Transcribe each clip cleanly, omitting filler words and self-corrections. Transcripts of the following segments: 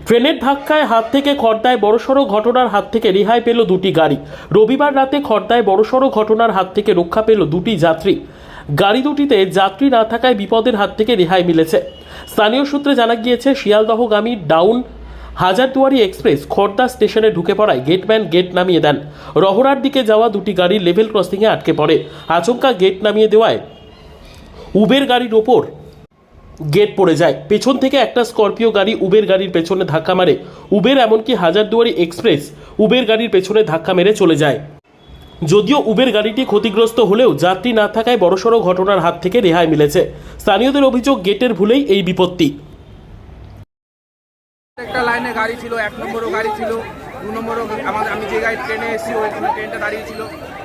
ট্রেনের ধাক্কায় হাত থেকে খড়দায় বড়সড় ঘটনার হাত থেকে রেহাই পেল দুটি গাড়ি। রবিবার রাতে খড়দায় বড়সড় ঘটনার হাত থেকে রক্ষা পেল দুটি যাত্রী। গাড়ি দুটিতে যাত্রী না থাকায় বিপদের হাত থেকে রেহাই মিলেছে। স্থানীয় সূত্রে জানা গিয়েছে, শিয়ালদহগামী ডাউন হাজারদুয়ারি এক্সপ্রেস খড়দা স্টেশনে ঢুকে পড়ায় গেটম্যান গেট নামিয়ে দেন। রহরার দিকে যাওয়া দুটি গাড়ি লেভেল ক্রসিংয়ে আটকে পড়ে। আচমকা গেট নামিয়ে দেওয়ায় উবের গাড়ির ওপর গেট পড়ে যায়। পেছন থেকে একটা স্করপিও গাড়ি উবের গাড়ির পেছনে ধাক্কা মারে। উবের এমনকি হাজারদুয়ারি এক্সপ্রেস উবের গাড়ির পেছনে ধাক্কা মেরে চলে যায়। যদিও উবের গাড়িটি ক্ষতিগ্রস্ত হলেও যাত্রী না থাকায় বড়সড় ঘটনার হাত থেকে রেহাই মিলেছে। স্থানীয়দের অভিযোগ, গেটের ভুলেই এই বিপত্তি। একটা লাইনে গাড়ি ছিল, 1 নম্বরও গাড়ি ছিল, 2 নম্বরও আমি যে গাড়ি ট্রেনে এসেছি ওইখানে ট্রেনটা দাঁড়িয়ে ছিল।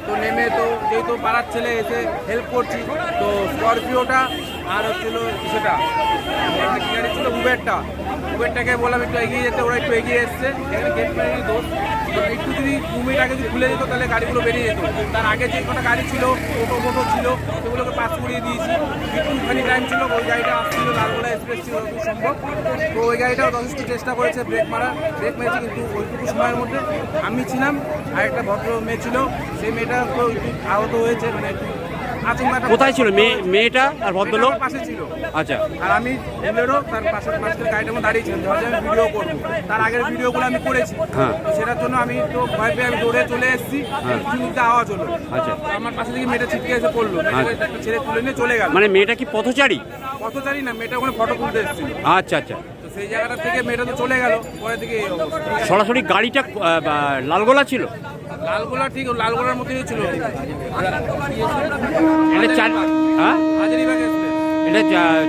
তো নেমে তো যেহেতু পাড়ার ছেলে এসে হেল্প করছি, তো স্করপিওটা আর হচ্ছিল সেটা কি গাড়ি ছিল, উবেরটাকে বললাম একটু এগিয়ে যেতে, ওরা একটু এগিয়ে এসছে। এখানে গেট ম্যানের দোষ, তো একটু যদি 2 মিনিট আগে যদি খুলে যেত তাহলে গাড়িগুলো বেরিয়ে যেত। তার আগে যে কটা গাড়ি ছিল, টোটো ছিল, সেগুলোকে পাস করিয়ে দিয়েছি। একটুখানি টাইম ছিল, ওই গাড়িটা আসছিল, লালগোলা এক্সপ্রেস ছিল যতটুকু সম্ভব। তো ওই গাড়িটাও যথেষ্ট চেষ্টা করেছে ব্রেক মেরেছে, কিন্তু ওইটুকু সময়ের মধ্যে আমি ছিলাম আর একটা ভদ্র মেয়ে ছিল, সেই মেয়েটা একটু আহত হয়েছে। মানে কোথায় ছিল মেয়েটা আর ভদ্রলোক? পাশে ছিল। আচ্ছা। আর আমি বুলেরো তার পাশে গাড়িটার মধ্যে দাঁড়িয়েছিলাম, যে আমি ভিডিও করবো। তার আগের ভিডিওগুলো আমি করেছি, তো সেটার জন্য আমি তো ভয় পেয়ে আমি দৌড়ে চলে এসেছি। কিছুতে আওয়াজ হলো, আচ্ছা, আমার পাশে থেকে মেয়েটা ছিটকে এসে পড়লো, একটা ছেলে তুলে নিয়ে চলে গেল। মানে মেয়েটা কি পথচারী? পথচারী না, মেয়েটা ওখানে ফটো তুলতে এসেছিল। আচ্ছা আচ্ছা। তো সেই জায়গাটা থেকে মেয়েটা তো চলে গেল, পরে থেকে এই অবস্থা। সরাসরি গাড়িটা লালগোলা ছিল? লালগোলা, ঠিক লালগোলার মধ্যেই ছিল। এটা হাজারিবাগ এক্সপ্রেস। এটা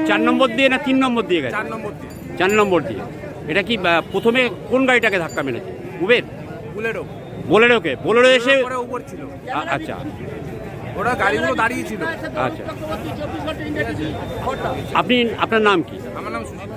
4 নম্বর দিয়ে না 3 নম্বর দিয়ে গেছে? 4 নম্বর দিয়ে। 4 নম্বর দিয়ে। এটা কি প্রথমে কোন গাড়িটাকে ধাক্কা মেরেছে? উবের? বোলেরোকে? বোলেরো এসে উপর ছিল। আচ্ছা, ওরা গাড়িগুলো দাঁড়িয়ে ছিল। আচ্ছা। আপনার নাম কি? আমার নাম সুশীল।